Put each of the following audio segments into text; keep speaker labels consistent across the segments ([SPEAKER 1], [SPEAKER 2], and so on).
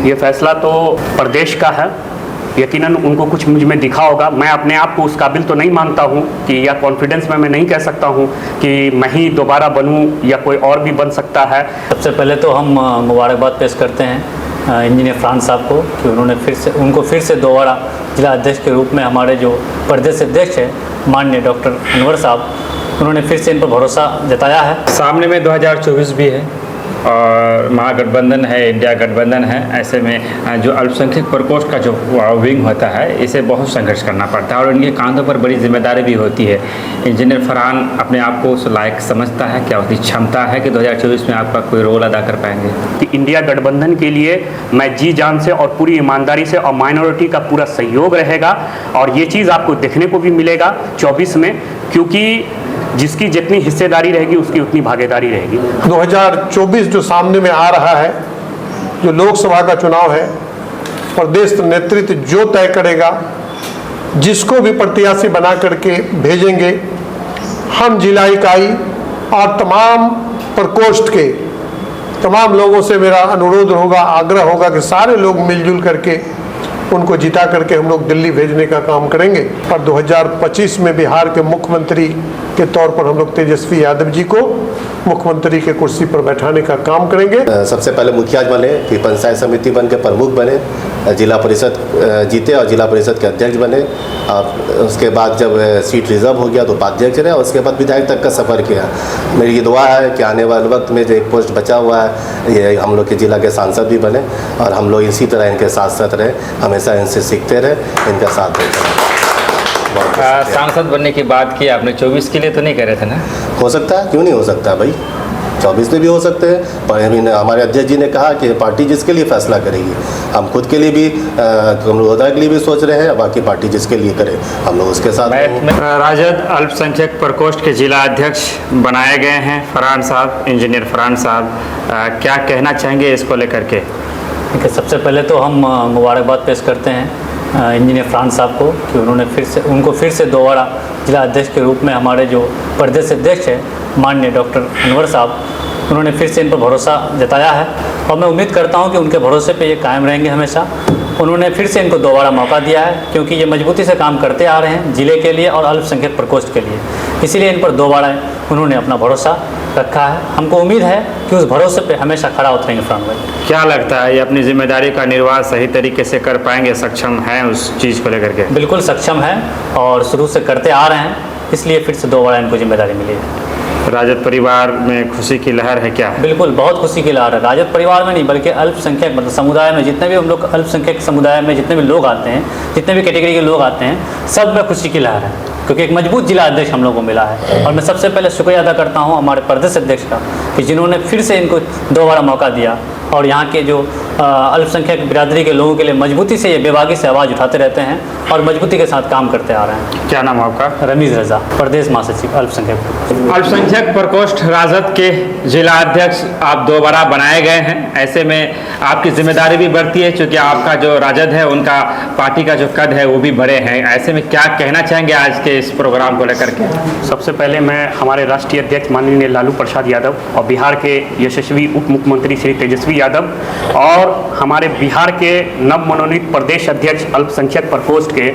[SPEAKER 1] ये फैसला तो प्रदेश का है। यकीनन उनको कुछ मुझ में दिखा होगा। मैं अपने आप को उस काबिल तो नहीं मानता हूँ कि, या कॉन्फिडेंस में मैं नहीं कह सकता हूँ कि मैं ही दोबारा बनूँ या कोई और भी बन सकता है।
[SPEAKER 2] सबसे पहले तो हम मुबारकबाद पेश करते हैं इंजीनियर फरहान साहब को कि उन्होंने फिर से दोबारा जिला अध्यक्ष के रूप में हमारे जो प्रदेश अध्यक्ष है माननीय डॉक्टर अनवर साहब, उन्होंने फिर से इन पर भरोसा जताया है।
[SPEAKER 3] सामने में 2024 भी है और महागठबंधन है, इंडिया गठबंधन है। ऐसे में जो अल्पसंख्यक प्रकोष्ठ का जो विंग होता है, इसे बहुत संघर्ष करना पड़ता है और इनके कांधों पर बड़ी जिम्मेदारी भी होती है। इंजीनियर फरहान अपने आप को उस लायक समझता है, क्या उसकी क्षमता है कि 2024 में आपका कोई रोल अदा कर पाएंगे?
[SPEAKER 1] कि इंडिया गठबंधन के लिए मैं जी जान से और पूरी ईमानदारी से, और माइनॉरिटी का पूरा सहयोग रहेगा, और ये चीज़ आपको देखने को भी मिलेगा 24 में, क्योंकि जिसकी जितनी हिस्सेदारी रहेगी उसकी उतनी भागीदारी रहेगी।
[SPEAKER 4] 2024 जो सामने में आ रहा है, जो लोकसभा का चुनाव है, प्रदेश नेतृत्व जो तय करेगा, जिसको भी प्रत्याशी बना करके भेजेंगे, हम जिला इकाई और तमाम प्रकोष्ठ के तमाम लोगों से मेरा अनुरोध होगा, आग्रह होगा कि सारे लोग मिलजुल करके उनको जिता करके हम लोग दिल्ली भेजने का काम करेंगे। और 2025 में बिहार के मुख्यमंत्री के तौर पर हम लोग तेजस्वी यादव जी को मुख्यमंत्री के कुर्सी पर बैठाने का काम करेंगे।
[SPEAKER 5] सबसे पहले मुखिया बने, फिर पंचायत समिति बन के प्रमुख बने, जिला परिषद जीते और जिला परिषद के अध्यक्ष बने, और उसके बाद जब सीट रिजर्व हो गया तो उपाध्यक्ष रहे, और उसके बाद विधायक तक का सफ़र किया। मेरी ये दुआ है कि आने वाले वक्त में जो एक पोस्ट बचा हुआ है, ये हम लोग के जिला के सांसद भी बने और हम लोग इसी तरह इनके साथ साथ रहे, हमेशा इनसे सीखते रहे, इनका साथ देते रहे।
[SPEAKER 3] सांसद बनने की बात की आपने, 24 के लिए तो नहीं कह रहे थे ना?
[SPEAKER 5] हो सकता है, क्यों नहीं हो सकता भाई, 24 में भी हो सकते हैं। पर हमारे अध्यक्ष जी ने कहा कि पार्टी जिसके लिए फैसला करेगी, हम खुद के लिए भी, कमरोदा के लिए भी सोच रहे हैं, बाकी पार्टी जिसके लिए करे हम लोग उसके साथ।
[SPEAKER 3] राजद अल्पसंख्यक प्रकोष्ठ के जिला अध्यक्ष बनाए गए हैं फरहान साहब, इंजीनियर फरहान साहब, क्या कहना चाहेंगे इसको लेकर के?
[SPEAKER 2] सबसे पहले तो हम मुबारकबाद पेश करते हैं इंजीनियर फरहान साहब को कि उन्होंने फिर से दोबारा जिला अध्यक्ष के रूप में हमारे जो प्रदेश अध्यक्ष है माननीय डॉक्टर अनवर साहब, उन्होंने फिर से इन पर भरोसा जताया है और मैं उम्मीद करता हूं कि उनके भरोसे पे ये कायम रहेंगे हमेशा। उन्होंने फिर से इनको दोबारा मौका दिया है क्योंकि ये मजबूती से काम करते आ रहे हैं ज़िले के लिए और अल्पसंख्यक प्रकोष्ठ के लिए, इसीलिए इन पर दोबारा उन्होंने अपना भरोसा रखा है। हमको उम्मीद है कि उस भरोसे पे हमेशा खड़ा उतरेंगे फरहान भाई।
[SPEAKER 3] क्या लगता है ये अपनी जिम्मेदारी का निर्वाह सही तरीके से कर पाएंगे, सक्षम हैं उस चीज़ को लेकर के?
[SPEAKER 2] बिल्कुल सक्षम है और शुरू से करते आ रहे हैं, इसलिए फिर से दोबारा इनको जिम्मेदारी मिली है।
[SPEAKER 3] राजद परिवार में खुशी की लहर है क्या?
[SPEAKER 2] बिल्कुल, बहुत खुशी की लहर है। राजद परिवार में नहीं बल्कि अल्पसंख्यक मतलब समुदाय में, जितने भी हम लोग अल्पसंख्यक समुदाय में जितने भी लोग आते हैं, जितने भी कैटेगरी के लोग आते हैं, सब में खुशी की लहर है क्योंकि एक मजबूत जिला अध्यक्ष हम लोगों को मिला है। और मैं सबसे पहले शुक्रिया अदा करता हूं हमारे प्रदेश अध्यक्ष का कि जिन्होंने फिर से इनको दोबारा मौका दिया और यहाँ के जो अल्पसंख्यक बिरादरी के लोगों के लिए मजबूती से ये बेबाकी से आवाज़ उठाते रहते हैं और मजबूती के साथ काम करते आ रहे हैं।
[SPEAKER 3] क्या नाम है आपका?
[SPEAKER 2] रमीज़ रज़ा, प्रदेश महासचिव
[SPEAKER 3] अल्पसंख्यक प्रकोष्ठ राजद के जिला अध्यक्ष आप दोबारा बनाए गए हैं। ऐसे में आपकी जिम्मेदारी भी बढ़ती है क्योंकि आपका जो राजद है उनका पार्टी का जो कद है वो भी बड़े हैं। ऐसे में क्या कहना चाहेंगे आज के इस प्रोग्राम को लेकर के?
[SPEAKER 1] सबसे पहले मैं हमारे राष्ट्रीय अध्यक्ष माननीय लालू प्रसाद यादव और बिहार के यशस्वी उप मुख्यमंत्री श्री तेजस्वी यादव और हमारे बिहार के नव मनोनीत प्रदेश अध्यक्ष अल्पसंख्यक प्रकोष्ठ के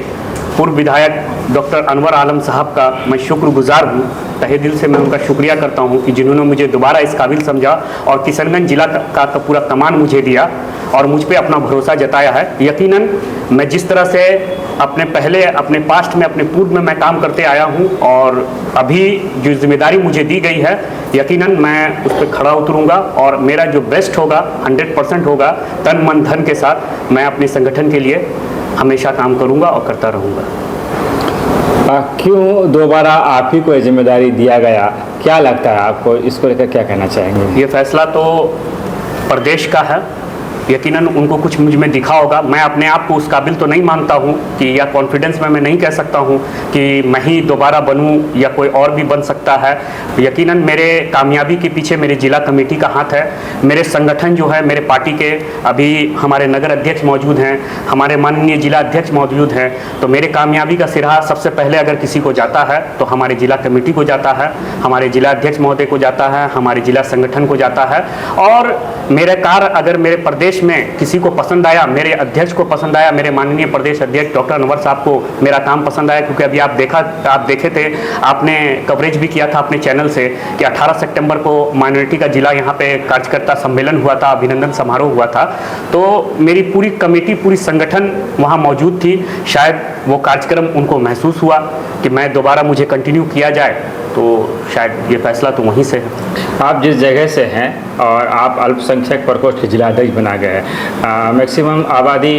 [SPEAKER 1] पूर्व विधायक डॉक्टर अनवर आलम साहब का मैं शुक्रगुजार हूँ। तहे दिल से मैं उनका शुक्रिया करता हूँ कि जिन्होंने मुझे दोबारा इस काबिल समझा और किशनगंज जिला का पूरा कमान मुझे दिया और मुझ पे अपना भरोसा जताया है। यकीनन मैं जिस तरह से अपने पास्ट में, अपने पूर्व में मैं काम करते आया हूँ और अभी जो जिम्मेदारी मुझे दी गई है, यकीनन मैं उस पर खड़ा उतरूँगा और मेरा जो बेस्ट होगा 100% होगा। तन मन धन के साथ मैं अपने संगठन के लिए हमेशा काम करूँगा और करता रहूँगा।
[SPEAKER 3] क्यों दोबारा आप ही को ये जिम्मेदारी दिया गया, क्या लगता है आपको, इसको लेकर क्या कहना चाहेंगे?
[SPEAKER 1] ये फैसला तो प्रदेश का है। यकीनन उनको कुछ मुझ में दिखा होगा। मैं अपने आप को उस काबिल तो नहीं मानता हूँ कि, या कॉन्फिडेंस में मैं नहीं कह सकता हूँ कि मैं ही दोबारा बनूँ या कोई और भी बन सकता है। यकीनन मेरे कामयाबी के पीछे मेरे जिला कमेटी का हाथ है, मेरे संगठन जो है, मेरे पार्टी के अभी हमारे नगर अध्यक्ष मौजूद हैं, हमारे माननीय जिला अध्यक्ष मौजूद हैं। तो मेरे कामयाबी का सिरा सबसे पहले अगर किसी को जाता है तो हमारे जिला कमेटी को जाता है, हमारे जिला अध्यक्ष महोदय को जाता है, हमारे जिला संगठन को जाता है। और मेरे कार्य अगर मेरे प्रदेश प्रदेश में किसी को पसंद आया, मेरे अध्यक्ष को पसंद आया, मेरे माननीय प्रदेश अध्यक्ष डॉक्टर अनवर साहब को मेरा काम पसंद आया, क्योंकि अभी आप देखे थे, आपने कवरेज भी किया था अपने चैनल से कि 18 सितंबर को माइनॉरिटी का जिला यहाँ पे कार्यकर्ता सम्मेलन हुआ था, अभिनंदन समारोह हुआ था। तो मेरी पूरी कमेटी, पूरी संगठन वहाँ मौजूद थी। शायद वो कार्यक्रम उनको महसूस हुआ कि मैं दोबारा मुझे कंटिन्यू किया जाए, तो शायद ये फैसला तो वहीं से है।
[SPEAKER 3] आप जिस जगह से हैं और आप अल्पसंख्यक प्रकोष्ठ के जिला अध्यक्ष बना गए हैं, मैक्सिमम आबादी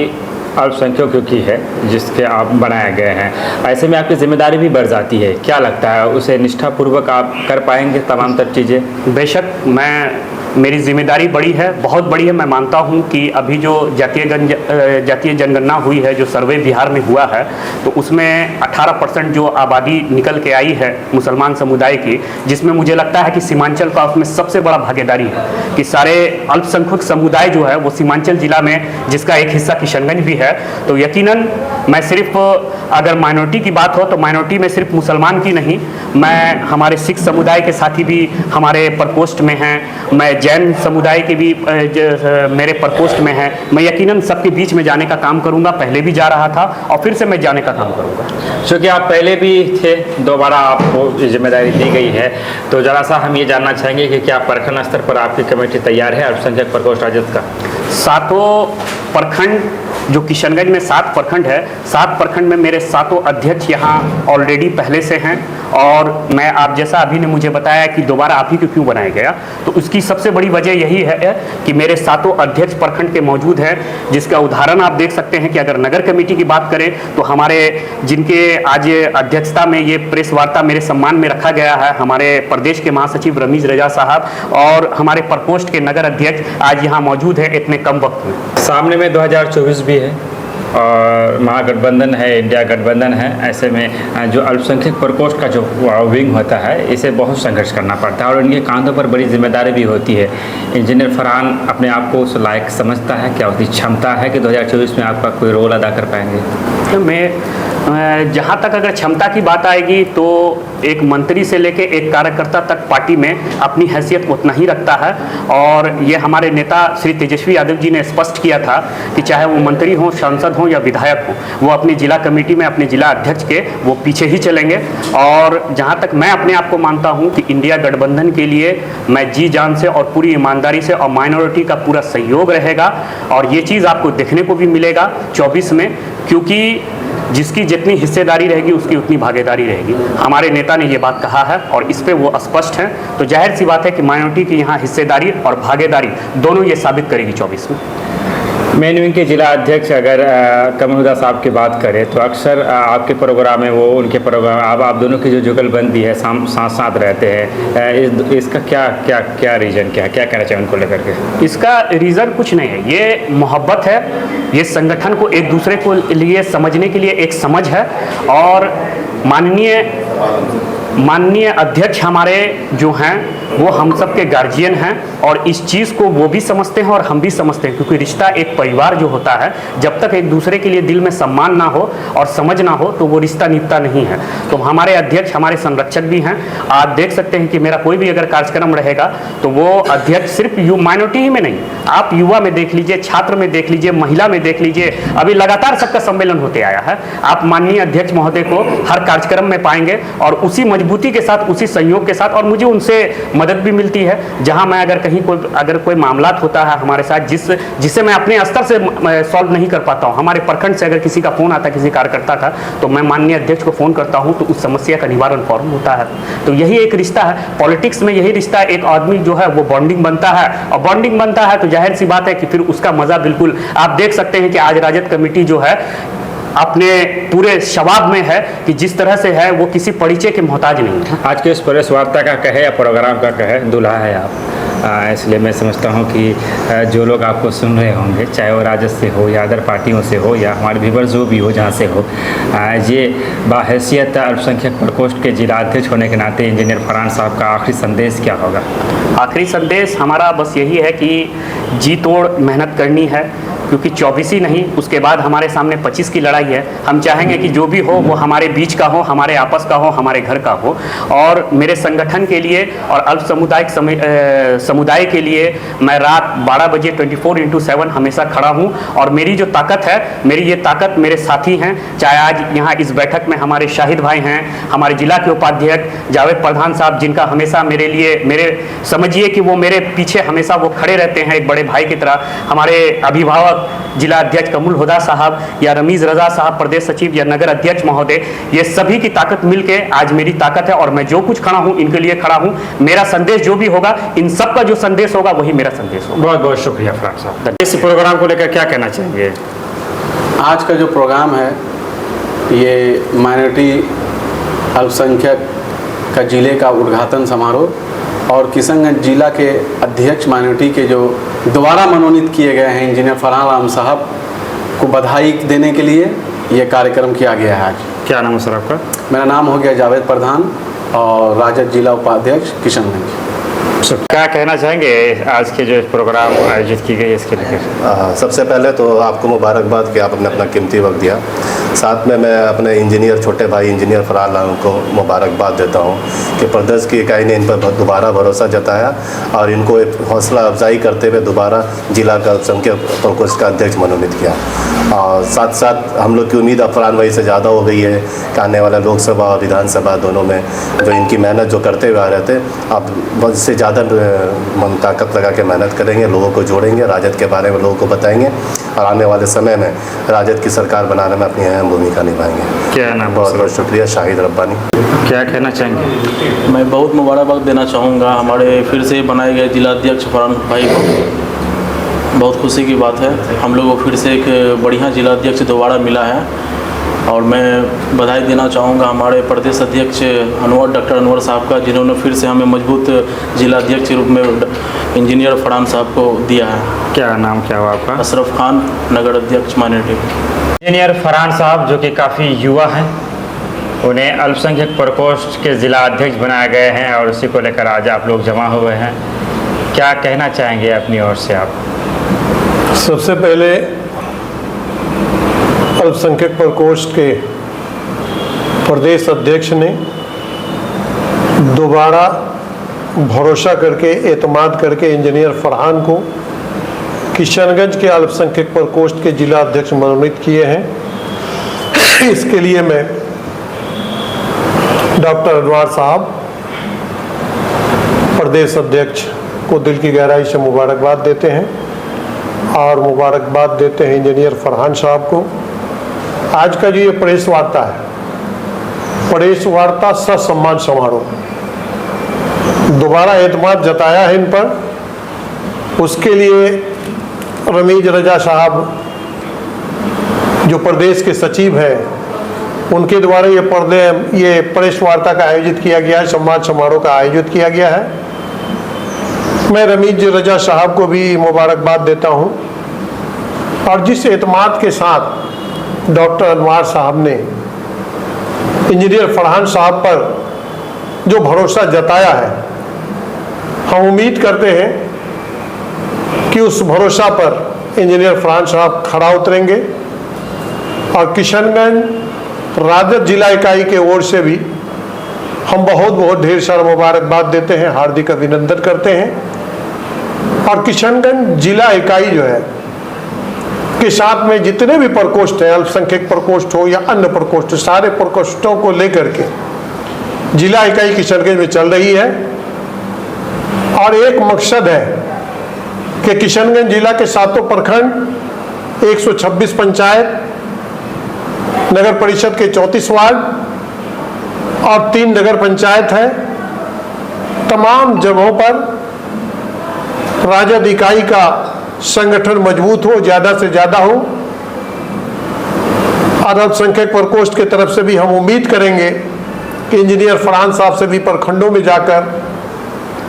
[SPEAKER 3] अल्पसंख्यकों की है जिसके आप बनाए गए हैं, ऐसे में आपकी जिम्मेदारी भी बढ़ जाती है। क्या लगता है, उसे निष्ठापूर्वक आप कर पाएंगे तमाम तर चीज़ें?
[SPEAKER 1] बेशक मेरी जिम्मेदारी बड़ी है, बहुत बड़ी है। मैं मानता हूं कि अभी जो जातीय जनगणना हुई है, जो सर्वे बिहार में हुआ है, तो उसमें 18% जो आबादी निकल के आई है मुसलमान समुदाय की, जिसमें मुझे लगता है कि सीमांचल का उसमें सबसे बड़ा भागीदारी है कि सारे अल्पसंख्यक समुदाय जो है वो सीमांचल जिला में, जिसका एक हिस्सा किशनगंज भी है। तो यकीनन मैं सिर्फ, अगर माइनॉरिटी की बात हो तो माइनॉरिटी में सिर्फ मुसलमान की नहीं, मैं हमारे सिख समुदाय के साथी भी हमारे प्रकोष्ठ में हैं, मैं जैन समुदाय के भी मेरे प्रकोष्ठ में हैं। मैं यकीनन सबके बीच में जाने का काम करूंगा, पहले भी जा रहा था और फिर से मैं जाने का काम करूंगा।
[SPEAKER 3] क्योंकि आप पहले भी थे, दोबारा आपको जिम्मेदारी दी गई है, तो ज़रा सा हम ये जानना चाहेंगे कि क्या प्रखंड स्तर पर आपकी कमेटी तैयार है अल्पसंख्यक प्रकोष्ठ राजद का?
[SPEAKER 1] 7 प्रखंड, जो किशनगंज में 7 प्रखंड है, 7 प्रखंड में मेरे 7 अध्यक्ष यहाँ ऑलरेडी पहले से हैं। और मैं, आप जैसा अभी ने मुझे बताया कि दोबारा आप ही को क्यों बनाया गया, तो उसकी सबसे बड़ी वजह यही है कि मेरे 7 अध्यक्ष प्रखंड के मौजूद हैं, जिसका उदाहरण आप देख सकते हैं कि अगर नगर कमेटी की बात करें तो हमारे, जिनके आज अध्यक्षता में ये प्रेस वार्ता मेरे सम्मान में रखा गया है, हमारे प्रदेश के महासचिव रमीज रजा साहब और हमारे प्रकोष्ठ के नगर अध्यक्ष आज यहाँ मौजूद है इतने कम वक्त में।
[SPEAKER 3] सामने में 2024 भी है और महागठबंधन है, इंडिया गठबंधन है, ऐसे में जो अल्पसंख्यक प्रकोष्ठ का जो विंग होता है, इसे बहुत संघर्ष करना पड़ता है और इनके कांधों पर बड़ी जिम्मेदारी भी होती है। इंजीनियर फरहान अपने आप को उस लायक समझता है, क्या उसकी क्षमता है कि 2024 में आपका कोई रोल अदा कर पाएंगे?
[SPEAKER 1] मैं जहाँ तक अगर क्षमता की बात आएगी तो एक मंत्री से लेके एक कार्यकर्ता तक पार्टी में अपनी हैसियत उतना ही रखता है। और ये हमारे नेता श्री तेजस्वी यादव जी ने स्पष्ट किया था कि चाहे वो मंत्री हों, सांसद हों या विधायक हों, वो अपनी जिला कमेटी में अपने जिला अध्यक्ष के वो पीछे ही चलेंगे। और जहाँ तक मैं अपने आप को मानता हूँ कि इंडिया गठबंधन के लिए मैं जी जान से और पूरी ईमानदारी से और माइनॉरिटी का पूरा सहयोग रहेगा। और ये चीज़ आपको देखने को भी मिलेगा 24 में, क्योंकि जिसकी जितनी हिस्सेदारी रहेगी उसकी उतनी भागीदारी रहेगी। हमारे नेता ने ये बात कहा है और इस पे वो स्पष्ट हैं। तो जाहिर सी बात है कि माइनॉरिटी की यहाँ हिस्सेदारी और भागीदारी दोनों ये साबित करेगी 24 में।
[SPEAKER 3] मेन विंग के जिला अध्यक्ष अगर कमरुद्दीन साहब की बात करें तो अक्सर आपके प्रोग्राम में वो, उनके प्रोग्राम, आप दोनों की जो जुगलबंदी है, साथ साथ रहते हैं, इसका क्या रीज़न क्या है, क्या कहना चाहिए उनको लेकर के?
[SPEAKER 1] इसका रीज़न कुछ नहीं है, ये मोहब्बत है, ये संगठन को एक दूसरे को लिए समझने के लिए एक समझ है। और माननीय अध्यक्ष हमारे जो हैं वो हम सब के गार्जियन हैं और इस चीज़ को वो भी समझते हैं और हम भी समझते हैं, क्योंकि रिश्ता एक परिवार जो होता है, जब तक एक दूसरे के लिए दिल में सम्मान ना हो और समझ ना हो तो वो रिश्ता निभता नहीं है। तो हमारे अध्यक्ष हमारे संरक्षक भी हैं। आप देख सकते हैं कि मेरा कोई भी अगर कार्यक्रम रहेगा तो वो अध्यक्ष सिर्फ माइनॉरिटी ही में नहीं, आप युवा में देख लीजिए, छात्र में देख लीजिए, महिला में देख लीजिए, अभी लगातार सबका सम्मेलन होते आया है। आप माननीय अध्यक्ष महोदय को हर कार्यक्रम में पाएंगे और उसी मजबूती के साथ, उसी सहयोग के साथ, और मुझे उनसे मदद भी मिलती है। जहां मैं अगर कोई मामलात होता है हमारे साथ जिसे मैं अपने स्तर से सॉल्व नहीं कर पाता हूं, हमारे प्रखंड से अगर किसी का फोन आता है किसी कार्यकर्ता का, तो मैं माननीय अध्यक्ष को फोन करता हूं तो उस समस्या का निवारण फौरन होता है। तो यही एक रिश्ता है, पॉलिटिक्स में यही रिश्ता है। एक आदमी जो है वो बॉन्डिंग बनता है और बॉन्डिंग बनता है तो जाहिर सी बात है कि फिर उसका मजा बिल्कुल आप देख सकते हैं कि आज राजद कमेटी जो है अपने पूरे शबाब में है कि जिस तरह से है वो किसी परिचय के मोहताज नहीं है।
[SPEAKER 3] आज के इस प्रेस वार्ता का कहे या प्रोग्राम का कहे, दूल्हा है आप, इसलिए मैं समझता हूँ कि जो लोग आपको सुन रहे होंगे, चाहे वो राजद से हो या अदर पार्टियों से हो या हमारे व्यूअर जो भी हो जहाँ से हो, ये बाहैसियत अल्पसंख्यक प्रकोष्ठ के जिला अध्यक्ष होने के नाते इंजीनियर फरहान साहब का आखिरी संदेश क्या होगा?
[SPEAKER 1] आखिरी संदेश हमारा बस यही है कि जी तोड़ मेहनत करनी है, क्योंकि 24 ही नहीं, उसके बाद हमारे सामने 25 की लड़ाई है। हम चाहेंगे कि जो भी हो वो हमारे बीच का हो, हमारे आपस का हो, हमारे घर का हो। और मेरे संगठन के लिए और अल्पसमुदायिक समुदाय के लिए मैं रात 12 बजे 24/7 हमेशा खड़ा हूँ। और मेरी जो ताकत है, मेरी ये ताकत मेरे साथी हैं, चाहे आज यहाँ इस बैठक में हमारे शाहिद भाई हैं, हमारे जिला के उपाध्यक्ष जावेद प्रधान साहब, जिनका हमेशा मेरे लिए, मेरे समझिए कि वो मेरे पीछे हमेशा वो खड़े रहते हैं एक बड़े भाई की तरह। हमारे अभिभावक जिला अध्यक्ष कमरुल हुदा साहब या रमीज़ रज़ा साहब प्रदेश सचिव या नगर अध्यक्ष महोदय, ये सभी की ताकत मिलके आज मेरी ताकत है। और मैं जो कुछ खड़ा हूँ इनके लिए खड़ा हूँ। मेरा संदेश जो भी होगा, इन सब का जो संदेश होगा वही मेरा संदेश होगा।
[SPEAKER 3] बहुत बहुत शुक्रिया फरहान साहब। इस प्रोग्राम को लेकर क्या कहना चाहेंगे?
[SPEAKER 6] आज का जो प्रोग्राम है ये माइनॉरिटी अल्पसंख्यक का जिले का उद्घाटन समारोह और किशनगंज जिला के अध्यक्ष माइनॉरिटी के जो दोबारा मनोनीत किए गए हैं इंजीनियर फरहान राम साहब को बधाई देने के लिए ये कार्यक्रम किया गया है आज।
[SPEAKER 3] क्या नाम है सर आपका?
[SPEAKER 6] मेरा नाम हो गया जावेद प्रधान और राजद जिला उपाध्यक्ष किशनगंज।
[SPEAKER 3] क्या कहना चाहेंगे आज के जो प्रोग्राम आयोजित की गई इसके लेकर?
[SPEAKER 5] सबसे पहले तो आपको मुबारकबाद कि आपने अपना कीमती वक्त दिया। साथ में मैं अपने इंजीनियर छोटे भाई इंजीनियर फरहान राम को मुबारकबाद देता हूं कि प्रदेश की इकाई ने इन पर दोबारा भरोसा जताया और इनको एक हौसला अफजाई करते हुए दोबारा जिला का अल्पसंख्यक प्रकोष्ठ का अध्यक्ष मनोनीत किया। और साथ साथ हम लोग की उम्मीद अब फरहान भाई से ज़्यादा हो गई है कि आने वाला लोकसभा और विधानसभा दोनों में जो इनकी मेहनत जो करते हुए आ रहे थे, अब बहुत से ज़्यादा मन ताकत लगा के मेहनत करेंगे, लोगों को जोड़ेंगे, राजद के बारे में लोगों को बताएंगे और आने वाले समय में राजद की सरकार बनाने में अपनी अहम भूमिका निभाएंगे।
[SPEAKER 3] क्या नाम?
[SPEAKER 5] बहुत बहुत शुक्रिया। शाहिद रब्बानी।
[SPEAKER 3] क्या कहना चाहेंगे?
[SPEAKER 7] मैं बहुत मुबारकबाद देना चाहूँगा हमारे फिर से बनाए गए जिला अध्यक्ष फरहान भाई को। बहुत खुशी की बात है, हम लोगों को फिर से एक बढ़िया जिला अध्यक्ष दोबारा मिला है। और मैं बधाई देना चाहूँगा हमारे प्रदेश अध्यक्ष डॉक्टर अनवर साहब का, जिन्होंने फिर से हमें मजबूत जिला अध्यक्ष के रूप में इंजीनियर फरहान साहब को दिया है।
[SPEAKER 3] क्या नाम क्या हुआ आपका?
[SPEAKER 7] अशरफ खान, नगर अध्यक्ष माइनॉरिटी।
[SPEAKER 3] इंजीनियर फरहान साहब जो कि काफ़ी युवा हैं, उन्हें अल्पसंख्यक प्रकोष्ठ के जिला अध्यक्ष बनाए गए हैं और उसी को लेकर आज आप लोग जमा हुए हैं। क्या कहना चाहेंगे अपनी ओर से आप?
[SPEAKER 4] सबसे पहले अल्पसंख्यक प्रकोष्ठ के प्रदेश अध्यक्ष ने दोबारा भरोसा करके, एतमाद करके इंजीनियर फरहान को किशनगंज के अल्पसंख्यक प्रकोष्ठ के जिला अध्यक्ष मनोनीत किए हैं। इसके लिए मैं डॉक्टर अनवर साहब प्रदेश अध्यक्ष को दिल की गहराई से मुबारकबाद देते हैं और मुबारकबाद देते हैं इंजीनियर फरहान साहब को। आज का जो ये प्रेस वार्ता है, प्रेस वार्ता ससम्मान समारोह, दोबारा एतमाद जताया है इन पर। उसके लिए रमीज़ रज़ा साहब जो प्रदेश के सचिव हैं, उनके द्वारा ये प्रेस वार्ता का आयोजित किया गया है, सम्मान समारोह का आयोजित किया गया है। मैं रमीज़ रज़ा साहब को भी मुबारकबाद देता हूं और जिस एतमाद के साथ डॉक्टर अनवर साहब ने इंजीनियर फरहान साहब पर जो भरोसा जताया है, हम उम्मीद करते हैं कि उस भरोसा पर इंजीनियर फरहान साहब खरा उतरेंगे और किशनगंज राजद जिला इकाई के ओर से भी हम बहुत ढेर सारा मुबारकबाद देते हैं, हार्दिक अभिनंदन करते हैं। और किशनगंज जिला इकाई जो है के साथ में जितने भी प्रकोष्ठ हैं, अल्पसंख्यक प्रकोष्ठ हो या अन्य प्रकोष्ठ, सारे प्रकोष्ठों को लेकर के जिला इकाई किशनगंज में चल रही है। और एक मकसद है कि किशनगंज जिला के 7 प्रखंड, 126 पंचायत, नगर परिषद के 34 वार्ड और 3 नगर पंचायत है, तमाम जगहों पर राजद इकाई का संगठन मजबूत हो, ज़्यादा से ज़्यादा हो। और अल्पसंख्यक प्रकोष्ठ की तरफ से भी हम उम्मीद करेंगे कि इंजीनियर फरहान साहब से भी प्रखंडों में जाकर,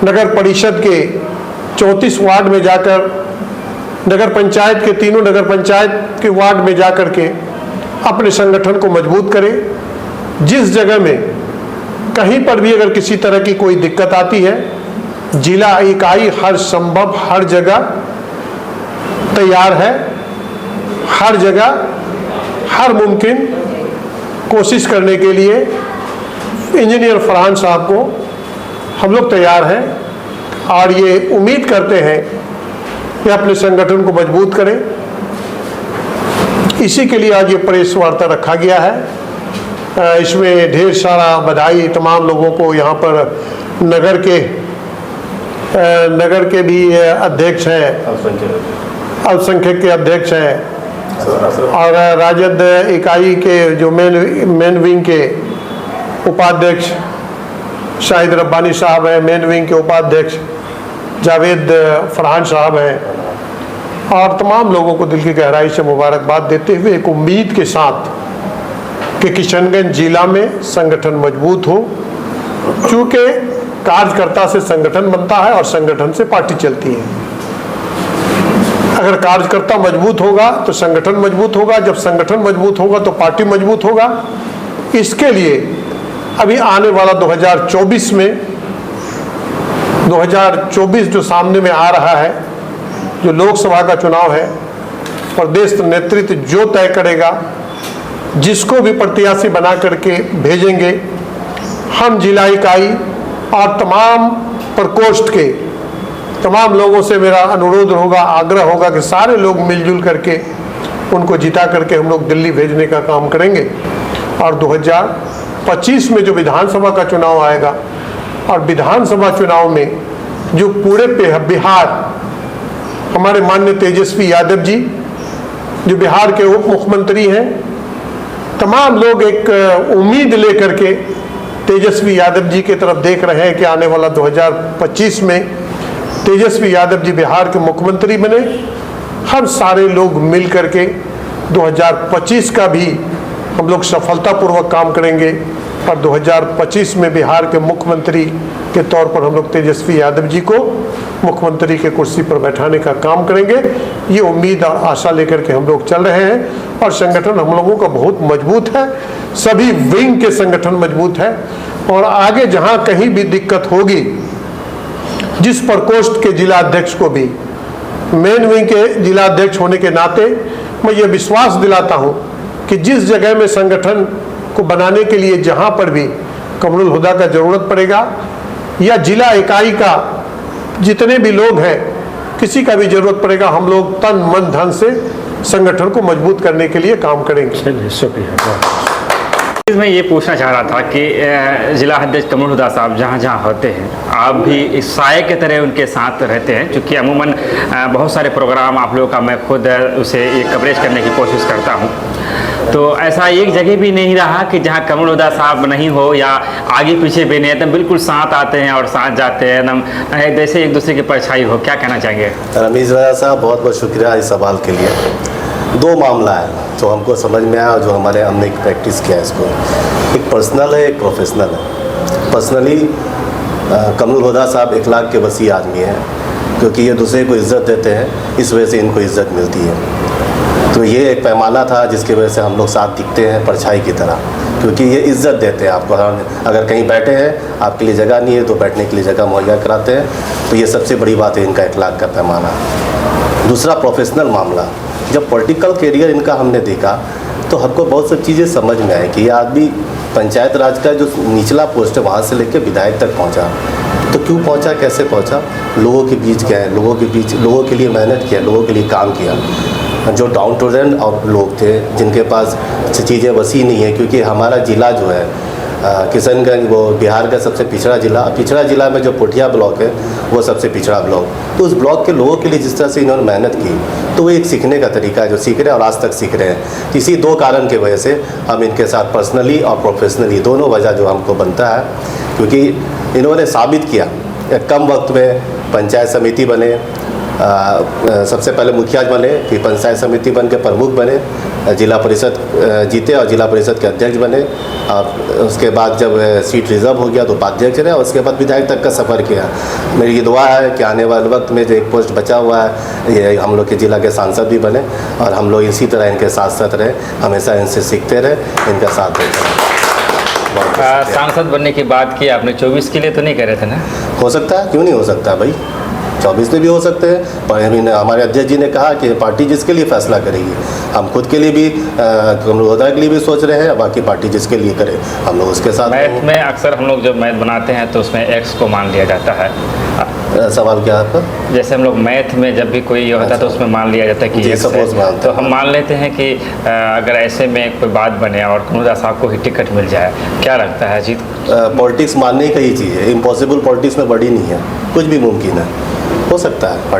[SPEAKER 4] नगर परिषद के 34 वार्ड में जाकर, नगर पंचायत के तीनों नगर पंचायत के वार्ड में जाकर के अपने संगठन को मजबूत करें। जिस जगह में कहीं पर भी अगर किसी तरह की कोई दिक्कत आती है, जिला इकाई हर संभव हर जगह तैयार है हर जगह हर मुमकिन कोशिश करने के लिए इंजीनियर फरहान साहब को हम लोग तैयार हैं और ये उम्मीद करते हैं कि अपने संगठन को मजबूत करें। इसी के लिए आज ये प्रेस वार्ता रखा गया है। इसमें ढेर सारा बधाई तमाम लोगों को, यहाँ पर नगर के भी अध्यक्ष हैं, अल्पसंख्यक के अध्यक्ष हैं और राजद इकाई के जो मेन विंग के उपाध्यक्ष शाहिद रब्बानी साहब हैं, मेन विंग के उपाध्यक्ष जावेद फरहान साहब हैं और तमाम लोगों को दिल की गहराई से मुबारकबाद देते हुए एक उम्मीद के साथ कि किशनगंज जिला में संगठन मजबूत हो, चूँकि कार्यकर्ता से संगठन बनता है और संगठन से पार्टी चलती है। अगर कार्यकर्ता मजबूत होगा तो संगठन मजबूत होगा, जब संगठन मजबूत होगा तो पार्टी मजबूत होगा। इसके लिए अभी आने वाला 2024 में 2024 जो सामने में आ रहा है, जो लोकसभा का चुनाव है, प्रदेश नेतृत्व जो तय करेगा, जिसको भी प्रत्याशी बना करके भेजेंगे, हम जिला इकाई और तमाम प्रकोष्ठ के तमाम लोगों से मेरा अनुरोध होगा, आग्रह होगा कि सारे लोग मिलजुल करके उनको जिता करके हम लोग दिल्ली भेजने का काम करेंगे। और 2025 में जो विधानसभा का चुनाव आएगा और विधानसभा चुनाव में जो पूरे बिहार हमारे माननीय तेजस्वी यादव जी जो बिहार के उप मुख्यमंत्री हैं, तमाम लोग एक उम्मीद लेकर के तेजस्वी यादव जी की तरफ देख रहे हैं कि आने वाला 2025 में तेजस्वी यादव जी बिहार के मुख्यमंत्री बने। हम सारे लोग मिल करके 2025 का भी हम लोग सफलतापूर्वक काम करेंगे और 2025 में बिहार के मुख्यमंत्री के तौर पर हम लोग तेजस्वी यादव जी को मुख्यमंत्री के कुर्सी पर बैठाने का काम करेंगे। ये उम्मीद और आशा लेकर के हम लोग चल रहे हैं और संगठन हम लोगों का बहुत मजबूत है, सभी विंग के संगठन मजबूत है और आगे जहां कहीं भी दिक्कत होगी, जिस प्रकोष्ठ के जिला अध्यक्ष को भी मेन विंग के जिला अध्यक्ष होने के नाते मैं ये विश्वास दिलाता हूँ कि जिस जगह में संगठन को बनाने के लिए जहाँ पर भी कमरुल हुदा का ज़रूरत पड़ेगा या जिला इकाई का जितने भी लोग हैं किसी का भी ज़रूरत पड़ेगा, हम लोग तन मन धन से संगठन को मजबूत करने के लिए काम करेंगे।
[SPEAKER 3] शुक्रिया। मैं ये पूछना चाह रहा था कि जिला अध्यक्ष कमरुल हुदा साहब जहाँ जहाँ होते हैं आप भी इस साये की तरह उनके साथ रहते हैं, क्योंकि अमूमन बहुत सारे प्रोग्राम आप लोगों का मैं खुद उसे ये कवरेज करने की कोशिश करता हूँ, तो ऐसा एक जगह भी नहीं रहा कि जहाँ कमरुल हुदा साहब नहीं हो या आगे पीछे भी नहीं, एकदम बिल्कुल साथ आते हैं और साथ जाते हैं, एकदम जैसे एक दूसरे की परछाई हो। क्या कहना चाहेंगे?
[SPEAKER 5] रमीज़ राजा साहब, बहुत बहुत शुक्रिया इस सवाल के लिए। दो मामला है जो हमको समझ में आया और जो हमारे हमने एक प्रैक्टिस किया है इसको, एक पर्सनल है, एक प्रोफेशनल है। पर्सनली कमरुल हुदा साहब इखलाक के वसी आदमी हैं, क्योंकि ये दूसरे को इज़्ज़त देते हैं, इस वजह से इनको इज़्ज़त मिलती है। तो ये एक पैमाना था जिसकी वजह से हम लोग साथ दिखते हैं परछाई की तरह, क्योंकि ये इज़्ज़त देते हैं आपको। अगर कहीं बैठे हैं, आपके लिए जगह नहीं है तो बैठने के लिए जगह मुहैया कराते हैं, तो ये सबसे बड़ी बात है इनका इखलाक का पैमाना। दूसरा प्रोफेशनल मामला, जब पॉलिटिकल कैरियर इनका हमने देखा तो हमको बहुत सब चीज़ें समझ में आई कि ये आदमी पंचायत राज का जो निचला पोस्ट है वहाँ से लेकर विधायक तक पहुँचा। तो क्यों पहुँचा, कैसे पहुँचा? लोगों के बीच गए, लोगों के बीच लोगों के लिए मेहनत किया, लोगों के लिए काम किया। जो डाउन टू अर्थ और लोग थे जिनके पास चीज़ें वसी नहीं है, क्योंकि हमारा ज़िला जो है किशनगंज वो बिहार का सबसे पिछड़ा ज़िला में जो पोठिया ब्लॉक है वो सबसे पिछड़ा ब्लॉक। तो उस ब्लॉक के लोगों के लिए जिस तरह से इन्होंने मेहनत की, तो वो एक सीखने का तरीका है जो सीख रहे हैं और आज तक सीख रहे हैं। इसी दो कारण के वजह से हम इनके साथ पर्सनली और प्रोफेशनली दोनों वजह जो हमको बनता है, क्योंकि इन्होंने साबित किया कम वक्त में पंचायत समिति बने, सबसे पहले मुखिया बने, फिर पंचायत समिति बन के प्रमुख बने, जिला परिषद जीते और जिला परिषद के अध्यक्ष बने। उसके बाद जब सीट रिजर्व हो गया तो उपाध्यक्ष रहे और उसके बाद विधायक तक का सफ़र किया। मेरी ये दुआ है कि आने वाले वक्त में जो एक पोस्ट बचा हुआ है ये हम लोग के ज़िला के सांसद भी बने और हम लोग इसी तरह इनके साथ साथ रहे, हमेशा इनसे सीखते रहे, इनका साथ देते रहे।
[SPEAKER 3] सांसद बनने की बात की आपने, 24 के लिए तो नहीं कह रहे थे ना?
[SPEAKER 5] हो सकता है, क्यों नहीं हो सकता भाई, 24 में भी हो सकते हैं, पर हमारे अध्यक्ष जी ने कहा कि पार्टी जिसके लिए फैसला करेगी, हम खुद के लिए भी कमरुल हुदा के लिए भी सोच रहे हैं, बाकी पार्टी जिसके लिए करे हम लोग उसके साथ।
[SPEAKER 3] मैथ में अक्सर हम लोग जब मैथ बनाते हैं तो उसमें एक्स को मान लिया जाता है।
[SPEAKER 5] सवाल क्या है आपका?
[SPEAKER 3] जैसे हम लोग मैथ में जब भी कोई ये होता है तो उसमें मान लिया जाता है कि
[SPEAKER 5] जी,
[SPEAKER 3] एक्स है।
[SPEAKER 5] suppose मानते
[SPEAKER 3] तो
[SPEAKER 5] हैं।
[SPEAKER 3] हम मान लेते हैं कि अगर ऐसे में कोई बात बने और कमरुल साहब को ही टिकट मिल जाए, क्या लगता है जीत?
[SPEAKER 5] पॉलिटिक्स मानने की ही चीज़ है, इम्पॉसिबल पॉलिटिक्स में बड़ी नहीं है, कुछ भी मुमकिन है, हो सकता है।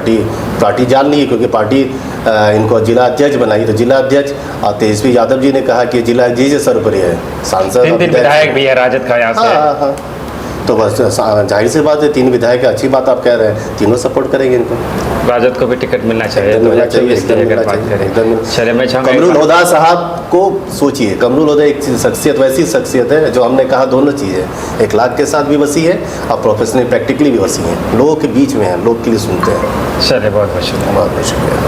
[SPEAKER 5] पार्टी जान ली है, क्योंकि पार्टी इनको जिला अध्यक्ष बनाई, तो जिला अध्यक्ष और तेजस्वी यादव जी ने कहा कि जिला जी से सर्वोपरि है, सांसद और
[SPEAKER 3] 3 विधायक भी है राजद का यहाँ से।
[SPEAKER 5] हाँ, तो बस जाहिर सी बात है, 3 विधायक अच्छी बात आप कह रहे हैं, तीनों सपोर्ट करेंगे इनको।
[SPEAKER 3] राजद को भी टिकट मिलना चाहिए।
[SPEAKER 5] एकदम मिलना चाहिए,
[SPEAKER 3] 2024 की
[SPEAKER 5] एकदम
[SPEAKER 3] अगर
[SPEAKER 5] मिलना
[SPEAKER 3] बात
[SPEAKER 5] चाहिए,
[SPEAKER 3] करें।
[SPEAKER 5] एकदम मिलना।
[SPEAKER 3] चलिए मैं चाहूँगा
[SPEAKER 5] कमरुल हुदा साहब को सोचिए, कमरुल हुदा एक शख्सियत, वैसी शख्सियत है जो हमने कहा दोनों चीज़ें, इखलाक के साथ भी वसी है और प्रोफेशनली प्रैक्टिकली भी वसी है, लोगों के बीच में है, लोग के लिए सुनते हैं।
[SPEAKER 3] चलिए बहुत बहुत शुक्रिया।
[SPEAKER 5] बहुत बहुत शुक्रिया।